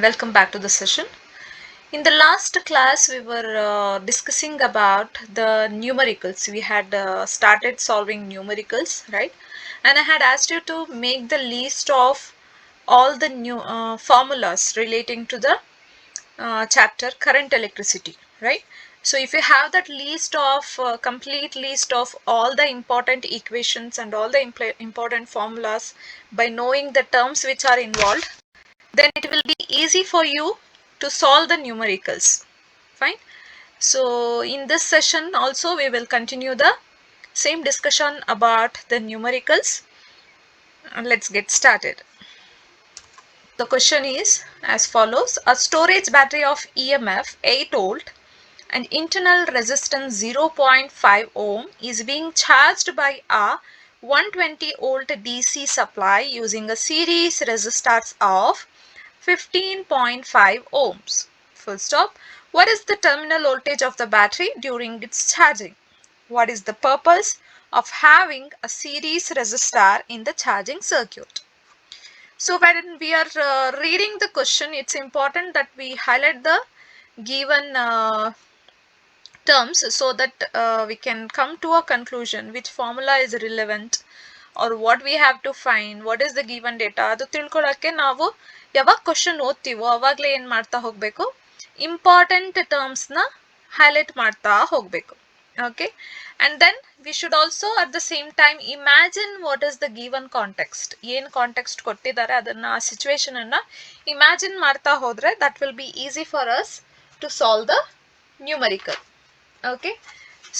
welcome back to the session. In the last class, we were discussing about the numericals. We had started solving numericals, right? And I had asked you to make the list of all the new formulas relating to the chapter current electricity, right? So if you have that list of complete list of all the important equations and all the important formulas by knowing the terms which are involved, then it will be easy for you to solve the numericals. Fine. So in this session also we will continue the same discussion about the numericals. Let's get started. The question is as follows: a storage battery of EMF 8 volt and internal resistance 0.5 ohm is being charged by a 120 volt DC supply using a series resistors of 15.5 ohms. Full stop. What is the terminal voltage of the battery during its charging? What is the purpose of having a series resistor in the charging circuit? So when we are reading the question, it's important that we highlight the given terms so that we can come to a conclusion which formula is relevant or what we have to find, what is the given data. ಅದು ತಿಳ್ಕೊಳ್ಳೋಕ್ಕೆ ನಾವು ಯಾವಾಗ question ಓದ್ತೀವೋ ಅವಾಗಲೇ ಏನು ಮಾಡ್ತಾ ಹೋಗಬೇಕು, important ಟರ್ಮ್ಸ್ನ highlight ಮಾಡ್ತಾ ಹೋಗಬೇಕು. Okay, and then we should also at the same time imagine what is the given context. ಏನು ಕಾಂಟೆಕ್ಸ್ಟ್ ಕೊಟ್ಟಿದ್ದಾರೆ ಅದನ್ನ ಆ ಸಿಚುವೇಶನ್ ಅನ್ನ ಇಮ್ಯಾಜಿನ್ ಮಾಡ್ತಾ ಹೋದ್ರೆ that will be easy for us to solve the numerical. Okay,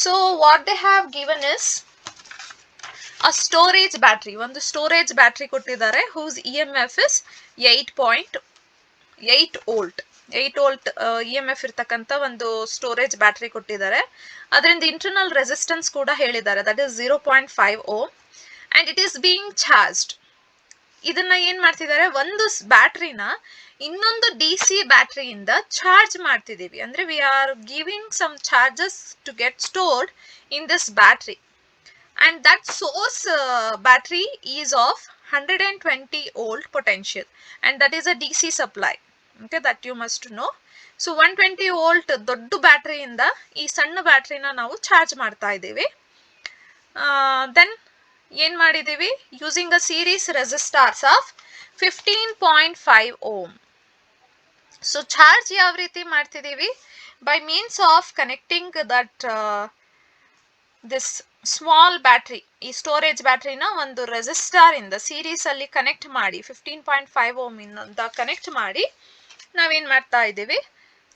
so what they have given is a storage battery. ಒಂದು storage battery ಕೊಟ್ಟಿದ್ದಾರೆ whose EMF is 8.8 volt. 8 volt EMF ಇರ್ತಕ್ಕಂಥ ಒಂದು ಸ್ಟೋರೇಜ್ ಬ್ಯಾಟ್ರಿ ಕೊಟ್ಟಿದ್ದಾರೆ. ಅದರಿಂದ internal resistance ಕೂಡ ಹೇಳಿದ್ದಾರೆ, that is 0.5 ohm and it is being charged. ಇದನ್ನ ಏನ್ ಮಾಡ್ತಿದ್ದಾರೆ, ಒಂದು ಬ್ಯಾಟ್ರಿನ ಇನ್ನೊಂದು ಡಿ ಸಿ ಬ್ಯಾಟ್ರಿಯಿಂದ ಚಾರ್ಜ್ ಮಾಡ್ತಿದೀವಿ. ಅಂದ್ರೆ we are giving some charges to get stored in this battery and that source battery is of 120 volt potential and that is a DC supply. Okay, that you must know. So 120 volt ದೊಡ್ಡ ಬ್ಯಾಟ್ರಿಯಿಂದ ಈ ಸಣ್ಣ ಬ್ಯಾಟ್ರಿನ ನಾವು charge ಮಾಡ್ತಾ ಇದ್ದೀವಿ. Then ಏನ್ ಮಾಡಿದೀವಿ, using a series resistors of 15.5 ohm. So charge ಯಾವ ರೀತಿ ಮಾಡ್ತಿದೀವಿ, by means of connecting that this small battery, ಈ ಸ್ಟೋರೇಜ್ ಬ್ಯಾಟ್ರಿನ ಒಂದು ರೆಸಿಸ್ಟಾರ್ ಇಂದ ಸೀರೀಸ್ ಅಲ್ಲಿ ಕನೆಕ್ಟ್ ಮಾಡಿ 15.5 ಓಮ್ ಇಂದ ಕನೆಕ್ಟ್ ಮಾಡಿ ನಾವೇನ್ ಮಾಡ್ತಾ ಇದ್ದೀವಿ,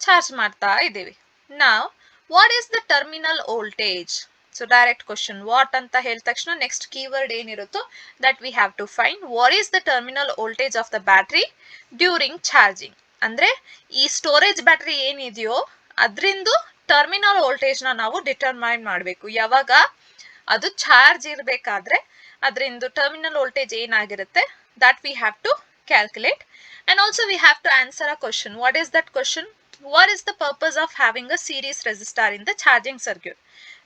ಚಾರ್ಜ್ ಮಾಡ್ತಾ ಇದ್ದೀವಿ. ನಾವ್ what is the terminal voltage? So direct question, what ಅಂತ ಹೇಳಿದ ತಕ್ಷಣ ನೆಕ್ಸ್ಟ್ ಕೀವರ್ಡ್ ಏನಿರುತ್ತೋ that we have to find what is the terminal voltage of the battery during charging. ಅಂದ್ರೆ ಈ ಸ್ಟೋರೇಜ್ ಬ್ಯಾಟ್ರಿ ಏನಿದೆಯೋ ಅದ್ರಿಂದು ಟರ್ಮಿನಲ್ ವೋಲ್ಟೇಜ್ ನ ನಾವು ಡಿಟರ್ಮೈನ್ ಮಾಡಬೇಕು. ಯಾವಾಗ ಅದು ಚಾರ್ಜ್ ಇರಬೇಕಾದ್ರೆ ಅದರಿಂದ ಟರ್ಮಿನಲ್ ವೋಲ್ಟೇಜ್ ಏನಾಗಿರುತ್ತೆ that we have to calculate. And also we have to answer a question. What is that question? What is the purpose of having a series resistor in the charging circuit?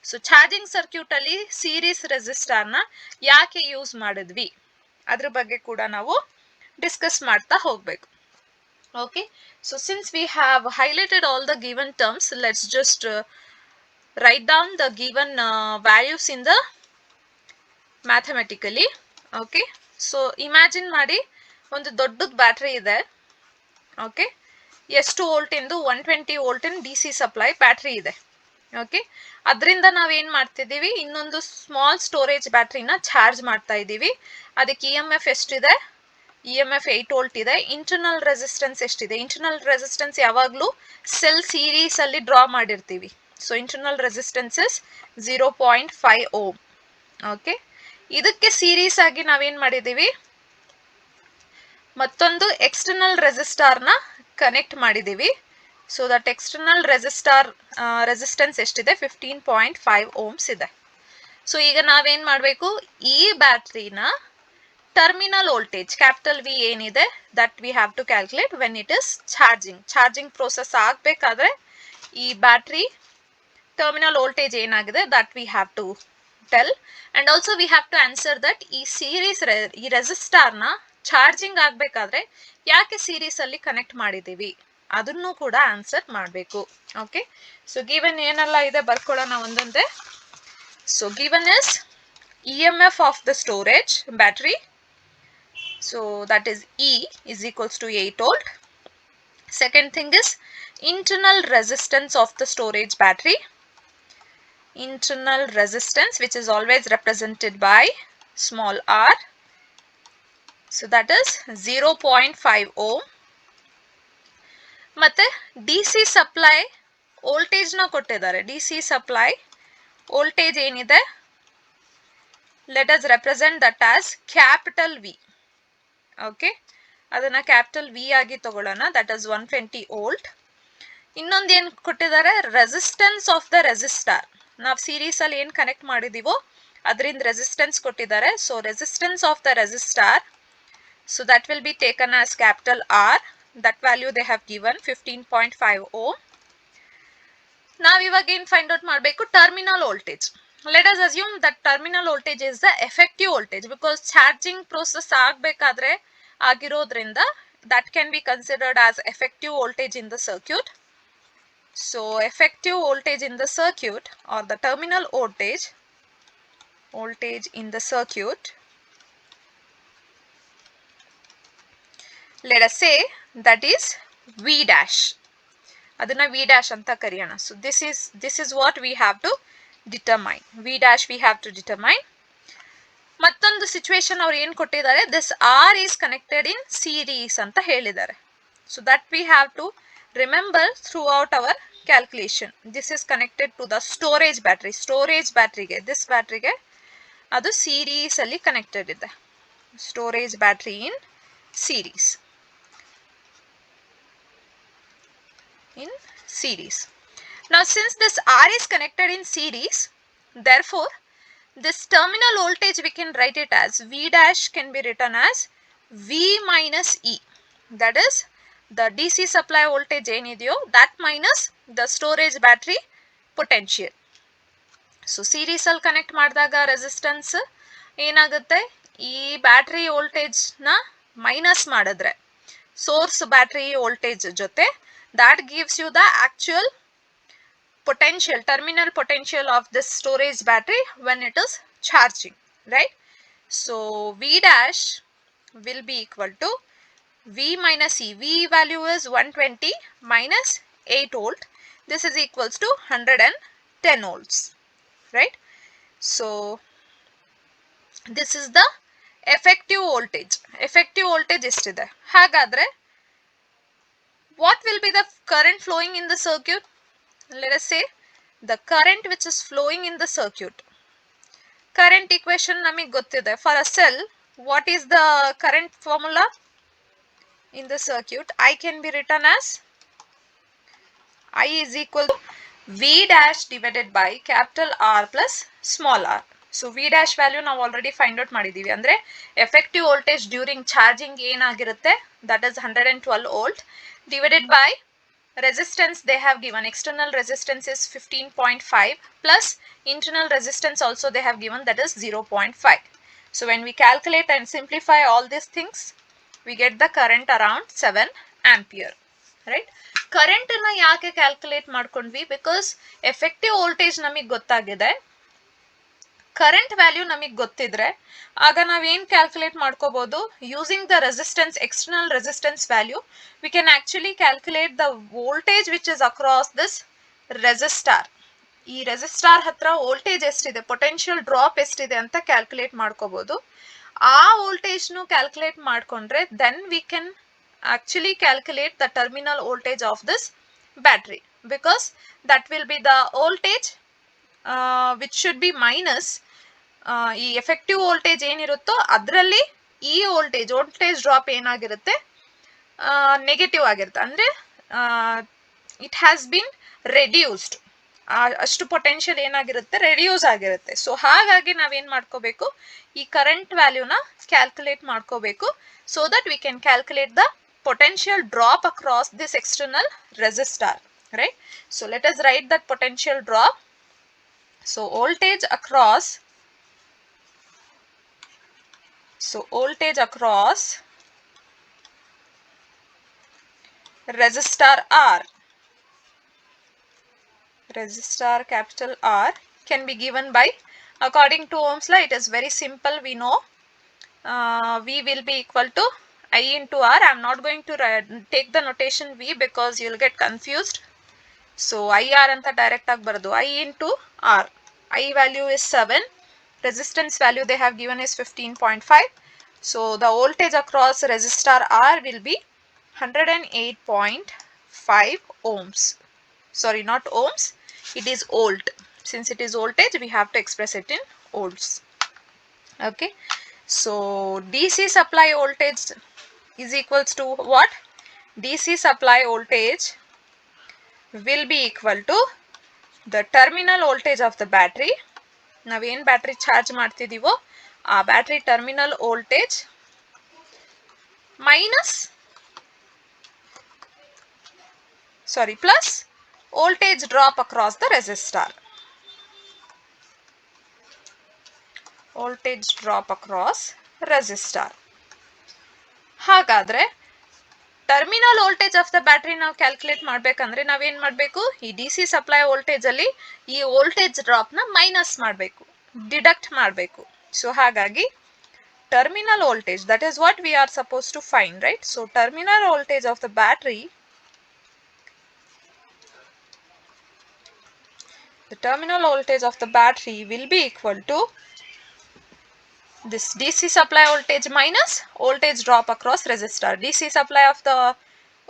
So charging circuit ಅಲ್ಲಿ series resistor ನ ಯಾಕೆ use ಮಾಡಿದ್ವಿ ಅದ್ರ ಬಗ್ಗೆ ಕೂಡ ನಾವು discuss ಮಾಡ್ತಾ ಹೋಗ್ಬೇಕು. Okay, so since we have highlighted all the given terms, let's just write down the given values in the mathematically. Okay, so imagine ಮಾಡಿ ಒಂದು ದೊಡ್ಡದ ಬ್ಯಾಟ್ರಿ ಇದೆ. ಓಕೆ, ಎಷ್ಟು ವೋಲ್ಟ್ ಇಂದು 120 ವೋಲ್ಟ್ ಇನ್ ಡಿ ಸಿ ಸಪ್ಲೈ ಬ್ಯಾಟ್ರಿ ಇದೆ. Okay, ಅದರಿಂದ ನಾವೇನ್ ಮಾಡ್ತಿದ್ದೀವಿ, ಇನ್ನೊಂದು ಸ್ಮಾಲ್ ಸ್ಟೋರೇಜ್ ಬ್ಯಾಟ್ರಿನ ಚಾರ್ಜ್ ಮಾಡ್ತಾ ಇದ್ದೀವಿ. ಅದಕ್ಕೆ EMF ಎಷ್ಟಿದೆ, EMF 8 ವೋಲ್ಟ್ ಇದೆ. ಇಂಟರ್ನಲ್ ರೆಸಿಸ್ಟೆನ್ಸ್ ಎಷ್ಟಿದೆ, ಇಂಟರ್ನಲ್ ರೆಸಿಸ್ಟೆನ್ಸ್ ಯಾವಾಗ್ಲೂ ಸೆಲ್ ಸೀರೀಸ್ ಅಲ್ಲಿ ಡ್ರಾ ಮಾಡಿರ್ತೀವಿ. So internal resistance is 0.5 ohm. Okay, ಇದಕ್ಕೆ ಸೀರೀಸ್ ಆಗಿ ನಾವೇನ್ ಮಾಡಿದೀವಿ, ಮತ್ತೊಂದು ಎಕ್ಸ್ಟರ್ನಲ್ ರೆಸಿಸ್ಟಾರ್ ನ ಕನೆಕ್ಟ್ ಮಾಡಿದೀವಿ. So that external resistor resistance ಎಷ್ಟಿದೆ, 15.5 ಓಮ್ಸ್ ಇದೆ. ಸೊ ಈಗ ನಾವೇನ್ ಮಾಡ್ಬೇಕು, ಈ ಬ್ಯಾಟ್ರಿನ ಟರ್ಮಿನಲ್ ವೋಲ್ಟೇಜ್ ಕ್ಯಾಪಿಟಲ್ ವಿ ಏನಿದೆ that we have to calculate when it is charging process ಆಗ್ಬೇಕಾದ್ರೆ ಈ ಬ್ಯಾಟ್ರಿ ಟರ್ಮಿನಲ್ ವೋಲ್ಟೇಜ್ ಏನಾಗಿದೆ that we have to tell. And also we have to answer that ಈ ಸೀರೀಸ್ ಈ ರೆಸಿಸ್ಟಾರ್ ನ charging ಆಗಬೇಕಾದ್ರೆ ಯಾಕೆ ಸೀರೀಸಲ್ಲಿ connect ಮಾಡಿದ್ದೀವಿ ಅದನ್ನು ಕೂಡ ಆನ್ಸರ್ ಮಾಡಬೇಕು. ಓಕೆ, ಸೊ ಗಿವನ್ ಏನೆಲ್ಲ ಇದೆ ಬರ್ಕೊಳ್ಳೋಣ ಒಂದೊಂದೇ. So given is EMF of the storage battery. So that is E is equals to 8 volt. Second thing is internal resistance of the storage battery. Internal resistance, which is always represented by small r. So that is 0.5 ohm. ಮತ್ತೆ DC supply voltage ನ ಕೊಟ್ಟಿದ್ದಾರೆ. DC supply voltage ಏನಿದೆ, let us represent that as capital V. Okay, ಅದನ್ನ capital V ಆಗಿ ತಗೊಳ್ಳೋಣ. That is 120 volt. ಇನ್ನೊಂದು ಏನು ಕೊಟ್ಟಿದ್ದಾರೆ, ರೆಸಿಸ್ಟೆನ್ಸ್ ಆಫ್ ದ ರೆಸಿಸ್ಟಾರ್. ನಾವು ಸೀರೀಸ್ ಅಲ್ಲಿ ಏನು ಕನೆಕ್ಟ್ ಮಾಡಿದೀವೋ ಅದರಿಂದ ರೆಸಿಸ್ಟೆನ್ಸ್ ಕೊಟ್ಟಿದ್ದಾರೆ. So resistance of the resistor, so that will be taken as capital R. That value they have given 15.5 ohm. ನಾವು ಇವಾಗ ಏನು ಫೈಂಡ್ ಔಟ್ ಮಾಡಬೇಕು, terminal voltage. Let us assume that terminal voltage is the effective voltage because charging process ಆಗಬೇಕಾದ್ರೆ ಆಗಿರೋದ್ರಿಂದ that can be considered as effective voltage in the circuit. So effective voltage in the circuit or the terminal voltage in the circuit, let us say that is V dash. ಅದನ್ನ V dash ಅಂತ ಕರೆಯೋಣ. So this is what we have to determine. V dash we have to determine. ಮತ್ತೊಂದು situation ಅವ್ರು ಏನು ಕೊಟ್ಟಿದ್ದಾರೆ, this R is connected in series ಅಂತ ಹೇಳಿದ್ದಾರೆ. So that we have to remember throughout our calculation. This is connected to the storage battery. Storage ಬ್ಯಾಟ್ರಿಗೆ, this ಬ್ಯಾಟ್ರಿಗೆ ಅದು series ಅಲ್ಲಿ ಕನೆಕ್ಟೆಡ್ ಇದೆ. Storage battery in series. Now since this R is connected in series, therefore this terminal voltage we can write it as V dash can be written as V minus E. That is the DC supply voltage ಏನಿದೆಯೋ that minus the storage battery potential. So series ಅಲ್ಲಿ connect ಮಾಡಿದಾಗ resistance ಏನಾಗುತ್ತೆ, ಈ battery voltage ನ minus ಮಾಡಿದ್ರೆ source battery voltage ಜೊತೆ, that gives you the actual potential, terminal potential of this storage battery when it is charging, right? So V dash will be equal to V minus E. V value is 120 minus 8 volt. This is equals to 110 volts, right? So this is the effective voltage. Effective voltage ಎಷ್ಟಿದೆ ಹಾಗಾದ್ರೆ, what will be the current flowing in the circuit? Let us say the current which is flowing in the circuit. Current equation ನಮಗೆ ಗೊತ್ತಿದೆ. For a cell, what is the current formula in the circuit? I can be written as I is equal to V dash divided by capital R plus small r. So V dash value ನಾವು already find out ಮಾಡಿದೀವಿ. ಅಂದ್ರೆ effective voltage during charging ಏನಾಗಿರುತ್ತೆ, that is 112 volt divided by resistance they have given. External resistance is 15.5 plus internal resistance also they have given, that is 0.5. So when we calculate and simplify all these things, we get the current around 7 ampere, right? Current ಅನ್ನ ಯಾಕೆ calculate ಮಾಡ್ಕೊಂಡ್ವಿ, because effective voltage ನಮಗೆ ಗೊತ್ತಾಗಿದೆ, current value ನಮಗೆ ಗೊತ್ತಿದ್ರೆ ಆಗ ನಾವೇನ್ calculate ಮಾಡ್ಕೋಬಹುದು, using the resistance, external resistance value we can actually calculate the voltage which is across this resistor. ಈ ರೆಸಿಸ್ಟಾರ್ ಹತ್ರ ವೋಲ್ಟೇಜ್ ಎಷ್ಟಿದೆ, ಪೊಟೆನ್ಷಿಯಲ್ ಡ್ರಾಪ್ ಎಷ್ಟಿದೆ ಅಂತ ಕ್ಯಾಲ್ಕುಲೇಟ್ ಮಾಡ್ಕೋಬಹುದು. ಆ ವೋಲ್ಟೇಜ್ ನು ಕ್ಯಾಲ್ಕುಲೇಟ್ ಮಾಡ್ಕೊಂಡ್ರೆ then we can actually calculate the terminal voltage of this battery, because that will be the voltage which should be minus ಈ ಎಫೆಕ್ಟಿವ್ ವೋಲ್ಟೇಜ್ ಏನಿರುತ್ತೋ ಅದರಲ್ಲಿ ಈ ವೋಲ್ಟೇಜ್ ಡ್ರಾಪ್ ಏನಾಗಿರುತ್ತೆ, ನೆಗೆಟಿವ್ ಆಗಿರುತ್ತೆ. ಅಂದರೆ ಇಟ್ ಹ್ಯಾಸ್ ಬಿನ್ ರೆಡ್ಯೂಸ್ಡ್, ಅಷ್ಟು potential ಏನಾಗಿರುತ್ತೆ reduce ಆಗಿರುತ್ತೆ. So ಹಾಗಾಗಿ ನಾವೇನ್ ಮಾಡ್ಕೋಬೇಕು, ಈ ಕರೆಂಟ್ ವ್ಯಾಲ್ಯೂನ ಕ್ಯಾಲ್ಕುಲೇಟ್ ಮಾಡ್ಕೋಬೇಕು, so that we can calculate the potential drop across this external resistor, right? So let us write that potential drop. So voltage across resistor R. Resistor capital R can be given by, according to Ohm's law, it is very simple. We know V will be equal to I into R. I am not going to take the notation V because you will get confused. So IR anta direct agi baradu. I into R. I value is 7. Resistance value they have given is 15.5. So the voltage across resistor R will be 108.5 ohms. Sorry, not ohms. It is volt. Since it is voltage, we have to express it in volts. Okay. So DC supply voltage is equals to what? DC supply voltage will be equal to the terminal voltage of the battery. ನಾವೇನು battery charge ಮಾಡ್ತಿದ್ದೀವೋ ಆ battery terminal voltage plus voltage drop across the resistor. Voltage drop across resistor. ಹಾಗಾದ್ರೆ terminal voltage of the battery ನಾವು calculate ಮಾಡಬೇಕಂದ್ರೆ ನಾವೇನು ಮಾಡಬೇಕು, ಈ D C supply voltage ಅಲ್ಲಿ ಈ ವೋಲ್ಟೇಜ್ ಡ್ರಾಪ್ ನ ಮೈನಸ್ ಮಾಡಬೇಕು, ಡಿಡಕ್ಟ್ ಮಾಡಬೇಕು. ಸೊ ಹಾಗಾಗಿ terminal voltage, that is what we are supposed to find, right? So terminal voltage of the battery, the terminal voltage of the battery will be equal to this DC supply voltage minus voltage drop across resistor. DC supply of the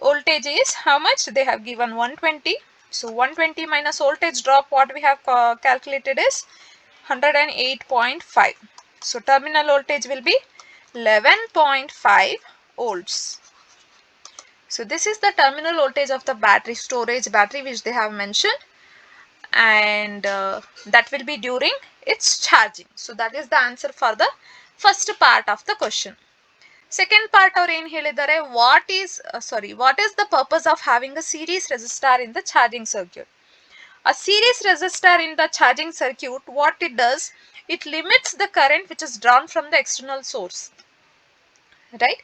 voltage is how much? They have given 120. So 120 minus voltage drop, what we have calculated is 108.5. So terminal voltage will be 11.5 volts. So this is the terminal voltage of the battery, storage battery, which they have mentioned, and that will be during its charging. So that is the answer for the first part of the question. Second part ಅವ್ರು ಏನು ಹೇಳಿದ್ದಾರೆ, what is the purpose of having a series resistor in the charging circuit? A series resistor in the charging circuit, what it does, it limits the current which is drawn from the external source, right?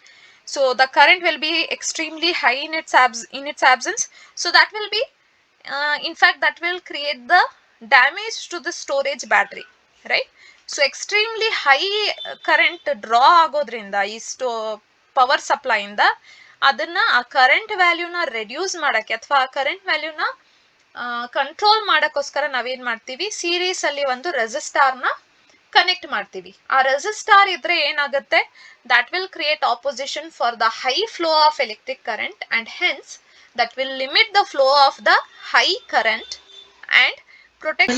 So the current will be extremely high in its absence. So that will be in fact that will create the damage to the storage battery, right? So extremely high current draw ಆಗೋದ್ರಿಂದ ಈ power supply ಇಂದ ಅದನ್ನ ಆ current ವ್ಯಾಲ್ಯೂನ reduce ಮಾಡಕ್ಕೆ ಅಥವಾ ಆ current ವ್ಯಾಲ್ಯೂನ control ಮಾಡಕ್ಕೋಸ್ಕರ ನಾವೇನ್ ಮಾಡ್ತೀವಿ, ಸೀರೀಸ್ ಅಲ್ಲಿ ಒಂದು ರೆಸಿಸ್ಟಾರ್ ನ ಕನೆಕ್ಟ್ ಮಾಡ್ತೀವಿ. ಆ ರೆಸಿಸ್ಟಾರ್ ಇದ್ರೆ ಏನಾಗುತ್ತೆ, that will create opposition for the high flow of electric current, and hence that will limit the flow of the high current and protect.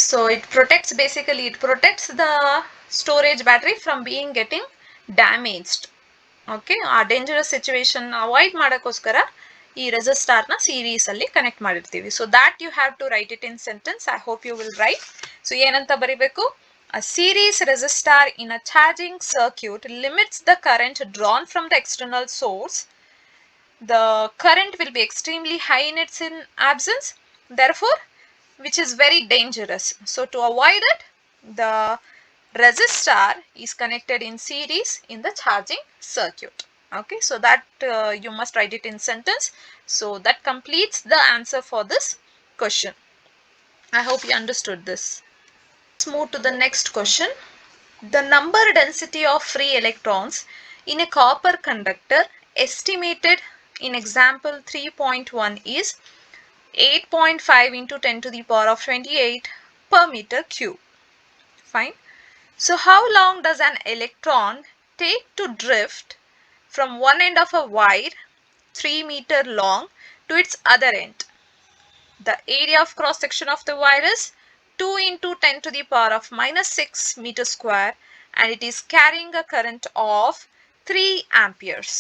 So it protects the storage battery from getting damaged. Okay, ಆ dangerous situation avoid ಮಾಡಕ್ಕೋಸ್ಕರ ಈ resistor ನ series ಅಲ್ಲಿ connect ಮಾಡಿರ್ತೀವಿ. So that you have to write it in sentence. I hope you will write. So ಏನಂತ ಬರಿಬೇಕು, a series resistor in a charging circuit limits the current drawn from the external source. The current will be extremely high in its absence, therefore which is very dangerous. So to avoid it, the resistor is connected in series in the charging circuit. Okay, so that you must write it in sentence. So that completes the answer for this question. I hope you understood this. Let's move to the next question. The number density of free electrons in a copper conductor estimated in example 3.1 is 8.5 into 10 to the power of 28 per meter cube. Fine. So how long does an electron take to drift from one end of a wire 3 meter long to its other end? The area of cross section of the wire is 2 into 10 to the power of minus 6 meter square, and it is carrying a current of 3 amperes.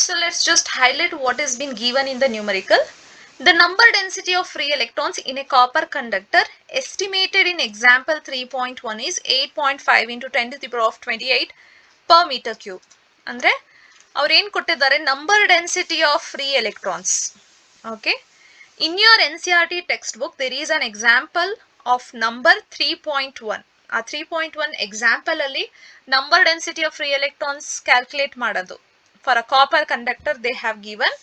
So let's just highlight what has been given in the numerical. The number density of free electrons in a copper conductor estimated in example 3.1 is 8.5 into 10 to the power of 28 per meter cube. Andre ಅವ್ರು ಏನು ಕೊಟ್ಟಿದ್ದಾರೆ, number density of free electrons. Okay, in your NCERT textbook there is an example of number 3.1. ಆ 3.1 example ಅಲ್ಲಿ number density of free electrons calculate ಮಾಡೋದು for a copper conductor they have given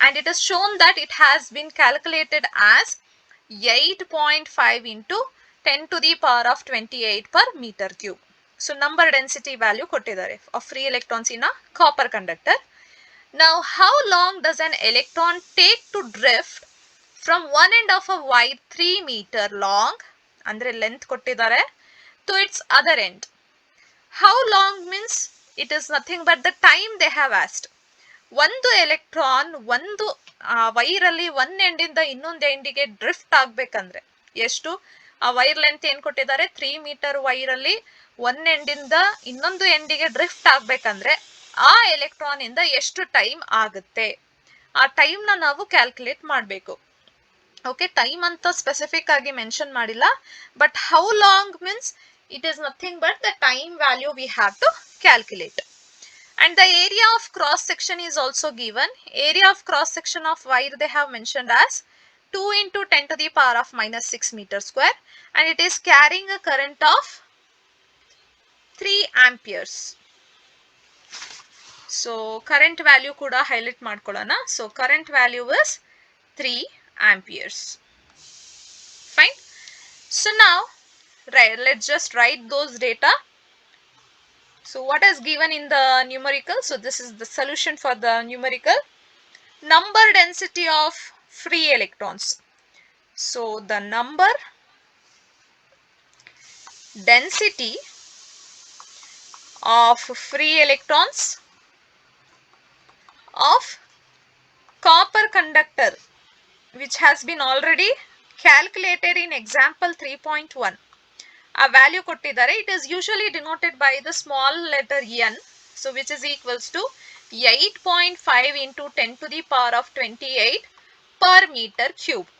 and it is shown that it has been calculated as 8.5 into 10 to the power of 28 per meter cube. So number density value kottidare of free electrons in a copper conductor. Now how long does an electron take to drift from one end of a wire 3 meter long andre length kottidare to its other end? How long means it is nothing but the time they have asked. ಒಂದು electron ಒಂದು wire ಅಲ್ಲಿ one ಎಂಡಿಂದ ಇನ್ನೊಂದು ಎಂಡಿಗೆ drift ಆಗ್ಬೇಕಂದ್ರೆ ಎಷ್ಟು? ಆ wire length ಏನ್ ಕೊಟ್ಟಿದ್ದಾರೆ, 3 metre wire ಅಲ್ಲಿ ಒನ್ ಎಂಡಿಂದ ಇನ್ನೊಂದು ಎಂಡಿಗೆ ಡ್ರಿಫ್ಟ್ ಆಗ್ಬೇಕಂದ್ರೆ ಆ ಎಲೆಕ್ಟ್ರಾನ್ ಇಂದ ಎಷ್ಟು ಟೈಮ್ ಆಗುತ್ತೆ, ಆ ಟೈಮ್ ನ ನಾವು ಕ್ಯಾಲ್ಕುಲೇಟ್ ಮಾಡಬೇಕು. ಓಕೆ, ಟೈಮ್ ಅಂತ ಸ್ಪೆಸಿಫಿಕ್ ಆಗಿ ಮೆನ್ಷನ್ ಮಾಡಿಲ್ಲ, but how long means it is nothing but the time value we have to calculate. And the area of cross section is also given. Area of cross section of wire they have mentioned as 2 into 10 to the power of minus 6 meter square, and it is carrying a current of 3 amperes. So current value kuda highlight madkolana. So current value is 3 amperes. Fine. So now let's just write those data. So what is given in the numerical? So this is the solution for the numerical. Number density of free electrons. So the number density of free electrons of copper conductor, which has been already calculated in example 3.1. A value kottidare. It is usually denoted by the small letter n, so which is equals to 8.5 into 10 to the power of 28 per meter cube.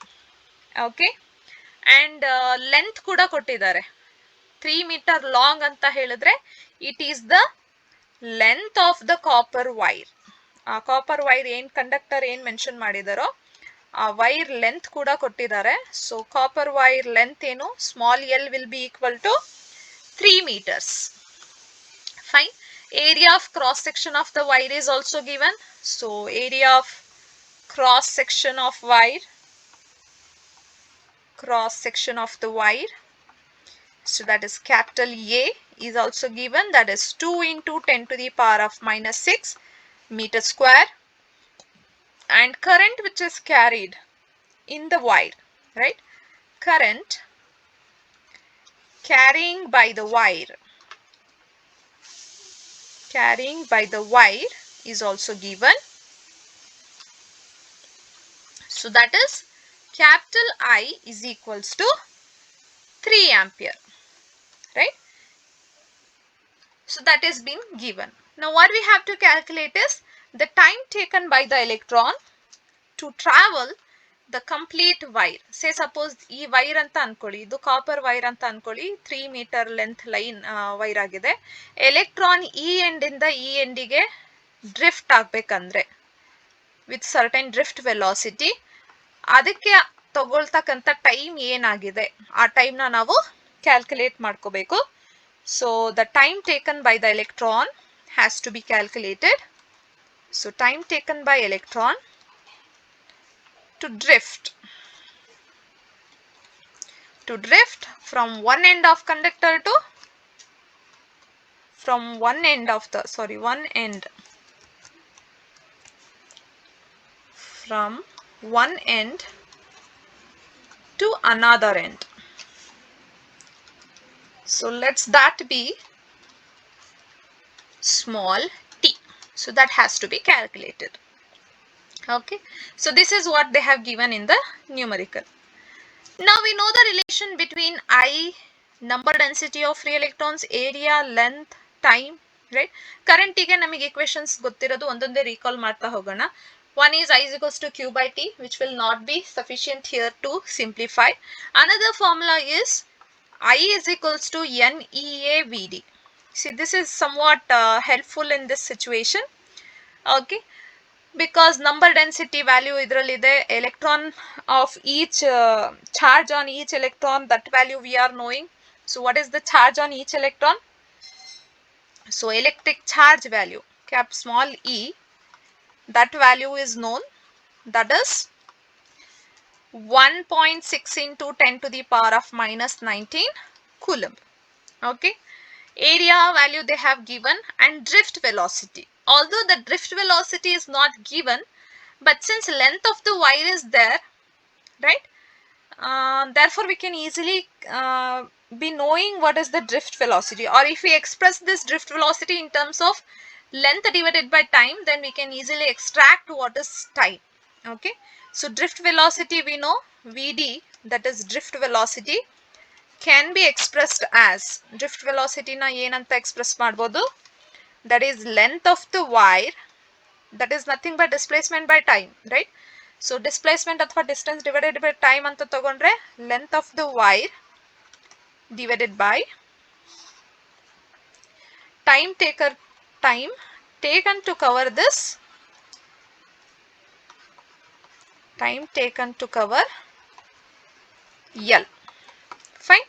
Okay, and length kuda kottidare 3 meter long anta helidre it is the length of the copper wire. Copper wire ಏನ್ conductor ಏನ್ mention ಮಾಡಿದಾರೋ ಆ wire length ಕೂಡ ಕೊಟ್ಟಿದ್ದಾರೆ. So copper wire length ಏನು, small L will be equal to 3 meters. Fine. Area of cross section of the wire is also given. So area of cross section of wire, so that is capital A, is also given. That is 2 into 10 to the power of minus 6 meter square. And current which is carried in the wire, right? Current carrying by the wire is also given. So that is capital I is equals to 3 ampere, right? So that is being given. Now what we have to calculate is the time taken by the electron to travel the complete wire. Say suppose ಈ wire ಅಂತ ಅನ್ಕೊಳ್ಳಿ, ಇದು copper wire ಅಂತ ಅನ್ಕೊಳ್ಳಿ, 3 metre length line wire ಆಗಿದೆ. Electron ಈ end ಇಂದ ಈ ಎಂಡಿಗೆ ಡ್ರಿಫ್ಟ್ ಆಗ್ಬೇಕಂದ್ರೆ ವಿತ್ ಸರ್ಟನ್ ಡ್ರಿಫ್ಟ್ ವೆಲಾಸಿಟಿ, ಅದಕ್ಕೆ ತಗೊಳ್ತಕ್ಕಂಥ ಟೈಮ್ ಏನಾಗಿದೆ ಆ ಟೈಮ್ ನ ನಾವು ಕ್ಯಾಲ್ಕುಲೇಟ್ ಮಾಡ್ಕೋಬೇಕು. So the time taken by the electron has to be calculated. So time taken by electron to drift from one end of conductor to one end from one end to another end. So let's that be small t. So that has to be calculated. Okay, so this is what they have given in the numerical. Now we know the relation between I, number density of free electrons, area, length, time, right? Current ಗೆ ನಮಗೆ equations ಗೊತ್ತಿರೋದು, ಒಂದೊಂದೇ recall ಮಾಡ್ತಾ ಹೋಗೋಣ. One is I is equals to Q by T, which will not be sufficient here to simplify. Another formula is I is equals to NEAVD. See, this is somewhat helpful in this situation. Okay, because number density value idralide, electron of each charge on each electron, that value we are knowing. So what is the charge on each electron? So electric charge value, cap small e, that value is known, that is 1.6 into 10 to the power of minus 19 coulomb. Okay. Area value they have given, and drift velocity. Although the drift velocity is not given, but since length of the wire is there, right? Therefore, we can easily be knowing what is the drift velocity, or if we express this drift velocity in terms of length divided by time, then we can easily extract what is time. Okay. So drift velocity we know Vd, that is drift velocity, can be expressed as drift velocity na ಏನಂತ express ಮಾಡಬಹುದು, that is length of the wire, that is nothing but displacement by time, right? So displacement ಅಥವಾ distance divided by time ಅಂತ ತಗೊಂಡ್ರೆ length of the wire divided by time taken to cover this, time taken to cover L. Fine.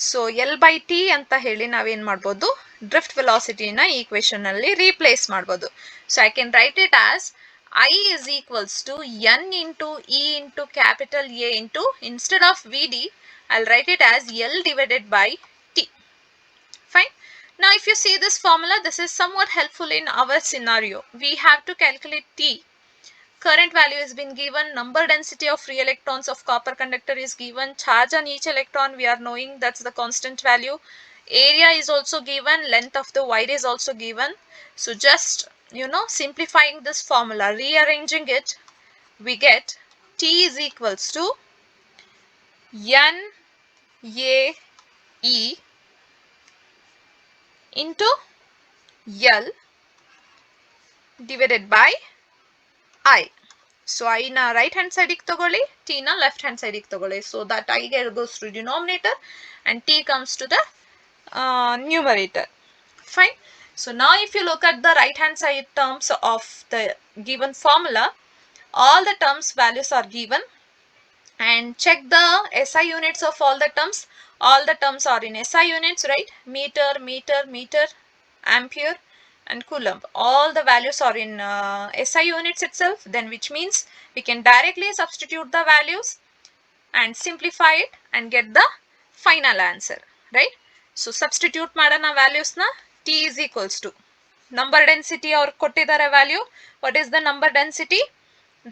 So L by T ಅಂತ ಹೇಳಿ ನಾವೇನ್ ಮಾಡ್ಬೋದು, drift velocity ನ equation ಅಲ್ಲಿ replace ಮಾಡ್ಬೋದು. So I can write it as I is equals to N into E into capital A into, instead of Vd, I'll write it as L divided by T. Fine. Now if you see this formula, this is somewhat helpful in our scenario. We have to calculate T. Current value has been given, number density of free electrons of copper conductor is given, charge on each electron we are knowing, that's the constant value, area is also given, length of the wire is also given. So just simplifying this formula, rearranging it, we get T is equals to N A E into L divided by I. So I na right hand side ಗೆ ತಗೊಳ್ಳಿ, T na left hand side ಗೆ ತಗೊಳ್ಳಿ. So that I goes to denominator and T comes to the numerator. Fine. So now if you look at the right hand side terms of the given formula, all the terms values are given, and check the SI units of all the terms. All the terms are in SI units, right? Meter, meter, meter, ampere and coulomb. All the values are in SI units itself, then which means we can directly substitute the values and simplify it and get the final answer, right? So substitute madana values na, T is equals to number density or kottidare value. What is the number density?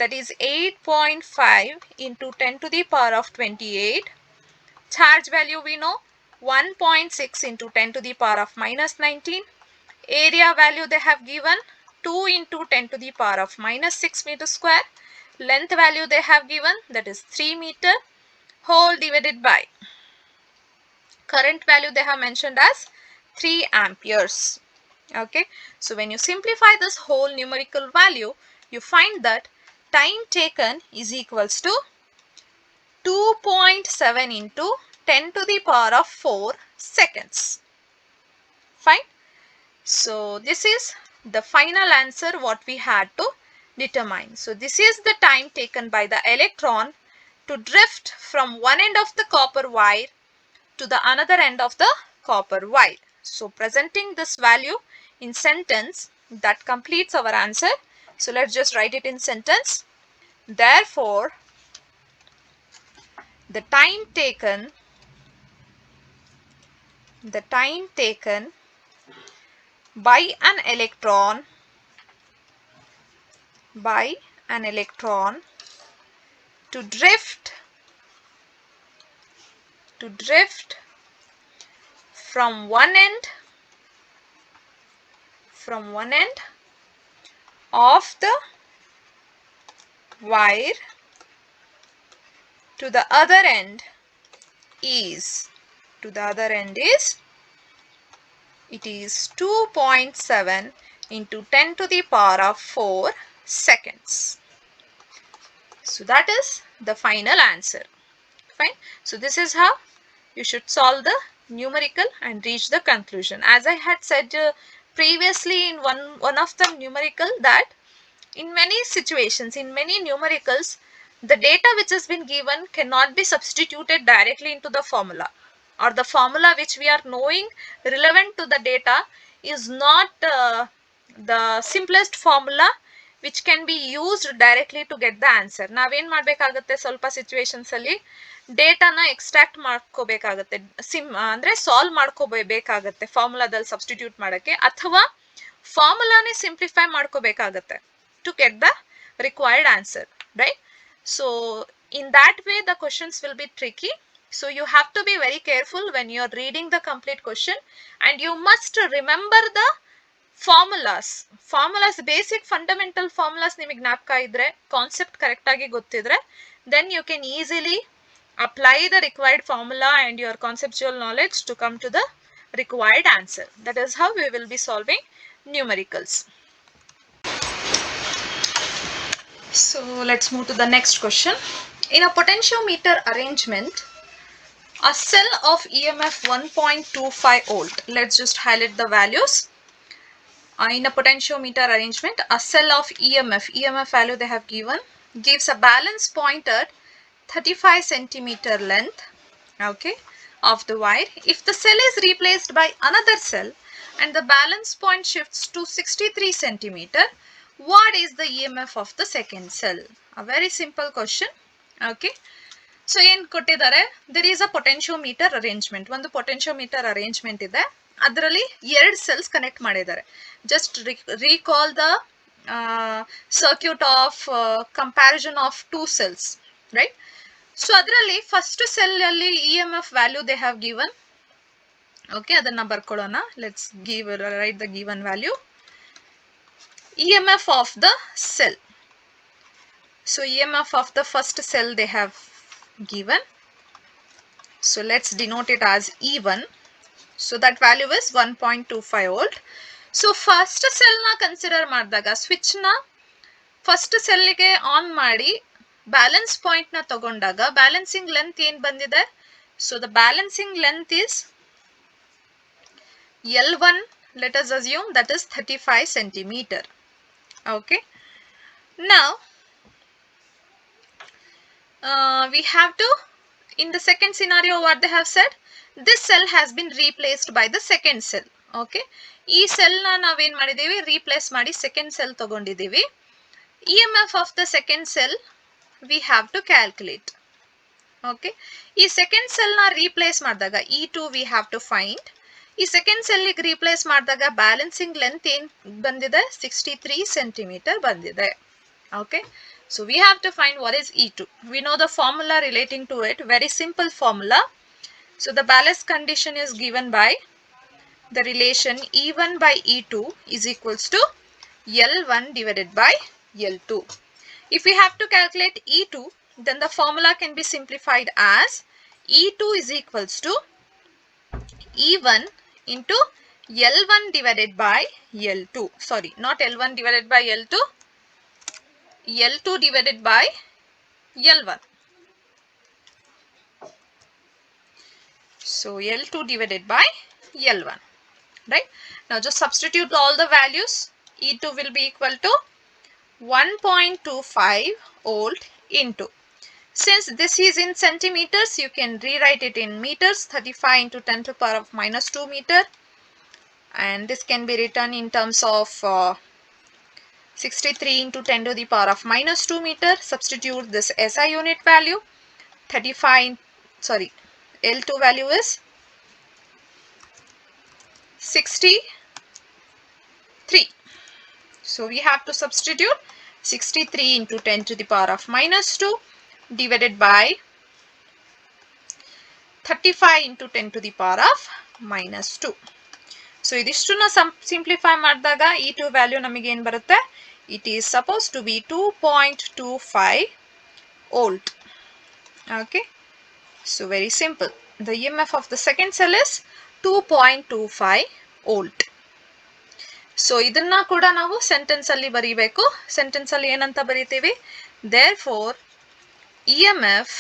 That is 8.5 into 10 to the power of 28. Charge value we know 1.6 into 10 to the power of minus 19. Area value they have given 2 into 10 to the power of minus 6 meter square. Length value they have given, that is 3 meter, whole divided by current value they have mentioned as 3 amperes. Okay. So when you simplify this whole numerical value, you find that time taken is equals to 2.7 into 10 to the power of 4 seconds. Fine. So this is the final answer what we had to determine. So this is the time taken by the electron to drift from one end of the copper wire to the another end of the copper wire. So presenting this value in sentence, that completes our answer. So let's just write it in sentence. Therefore, the time taken by an electron to drift from one end of the wire to the other end is it is 2.7 into 10 to the power of 4 seconds. So that is the final answer. Fine. So this is how you should solve the numerical and reach the conclusion. As I had said previously in one of the numerical, that in many situations, in many numericals, the data which has been given cannot be substituted directly into the formula. or the formula which we are knowing relevant to the data is not the simplest formula which can be used directly to get the answer. ನಾವೇನ್ ಮಾಡಬೇಕಾಗುತ್ತೆ ಸ್ವಲ್ಪ situations ಅಲ್ಲಿ ಡೇಟಾನ extract ಮಾಡ್ಕೋಬೇಕಾಗುತ್ತೆ, ಅಂದ್ರೆ solve ಮಾಡ್ಕೋಬೇಕಾಗತ್ತೆ ಫಾರ್ಮುಲಾದಲ್ಲಿ substitute ಮಾಡಕ್ಕೆ, ಅಥವಾ ಫಾರ್ಮುಲಾನೇ simplify ಮಾಡ್ಕೋಬೇಕಾಗತ್ತೆ to get the required answer, right? So in that way the questions will be tricky. So you have to be very careful when you are reading the complete question, and you must remember the formulas basic fundamental formulas ನಿಮಗೆ ಜ್ಞಾಪಕ ಇದ್ರೆ, concept correct ಆಗಿ ಗೊತ್ತಿದ್ರೆ, then you can easily apply the required formula and your conceptual knowledge to come to the required answer. That is how we will be solving numericals. So let's move to the next question. In a potentiometer arrangement, a cell of EMF 1.25 volt, let's just highlight the values. In a potentiometer arrangement, a cell of EMF value they have given, gives a balance point at 35 centimeter length, okay, of the wire. If the cell is replaced by another cell and the balance point shifts to 63 centimeter, what is the EMF of the second cell? A very simple question, okay. So ಏನು ಕೊಟ್ಟಿದ್ದಾರೆ, there is a potentiometer arrangement, ಒಂದು potentiometer arrangement ಇದೆ, ಅದರಲ್ಲಿ ಎರಡು cells connect ಮಾಡಿದ್ದಾರೆ. Just recall the circuit of comparison of two cells, right? So ಅದರಲ್ಲಿ first cell ಅಲ್ಲಿ EMF value they have given, okay, ಅದನ್ನ ಬರ್ಕೊಳ್ಳೋಣ. Let's write the given value. EMF of the cell. So EMF of the first cell they have given. So let's denote it as E1. So that value is 1.25 volt. So first cell na consider ಮಾಡಿದಾಗ switch na first cell ಗೆ on ಮಾಡಿ balance point ನ ತಗೊಂಡಾಗ balancing length ಏನು ಬಂದಿದೆ? So the balancing length is L1, let us assume that is 35 centimeter. Okay, now we have to, in the second scenario what they have said, this cell has been replaced by the second cell. Okay, ಈ cell ನ ನಾವೇನ್ ಮಾಡಿದೀವಿ, replace ಮಾಡಿ second cell ತಗೊಂಡಿದೀವಿ. EMF of the second cell we have to calculate. Okay, ಈ second cell ನ replace ಮಾಡಿದಾಗ E2 we have to find. ಈ ಸೆಕೆಂಡ್ ಸೆಲ್ ಗೆ ರೀಪ್ಲೇಸ್ ಮಾಡಿದಾಗ ಬ್ಯಾಲೆನ್ಸಿಂಗ್ ಲೆಂತ್ ಏನ್ ಬಂದಿದೆ? 63 ಸೆಂಟಿಮೀಟರ್ ಬಂದಿದೆ. Okay, so we have to find what is E2. We know the formula relating to it, very simple formula. So the balance condition is given by the relation E1 by E2 is equals to L1 divided by L2. If we have to calculate E2, then the formula can be simplified as E2 is equals to E1 into L1 divided by L2. Sorry, not L1 divided by L2, L2 divided by L1. So L2 divided by L1, right? Now just substitute all the values. E2 will be equal to 1.25 volt into, since this is in centimeters, you can rewrite it in meters, 35 into 10 to the power of minus 2 meter, and this can be written in terms of 63 into 10 to the power of minus 2 meter. Substitute this SI unit value, 35, sorry, L2 value is 63. So we have to substitute 63 into 10 to the power of minus 2 divided by 35 into 10 to the power of minus 2. So idishtuna simplify ಮಾಡಿದಾಗ E2 value ನಮಗೆ ಏನು ಬರುತ್ತೆ? It is supposed to be 2.25 volt. Okay, so very simple. The EMF of the second cell is 2.25 volt. So ಇದನ್ನ ಕೂಡ ನಾವು sentence ಅಲ್ಲಿ ಬರೀಬೇಕು. Sentence ಅಲ್ಲಿ ಏನಂತ ಬರೀತೀವಿ? Therefore EMF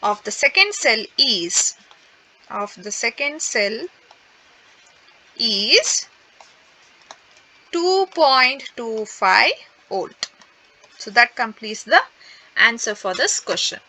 of the second cell is 2.25 volt. So that completes the answer for this question.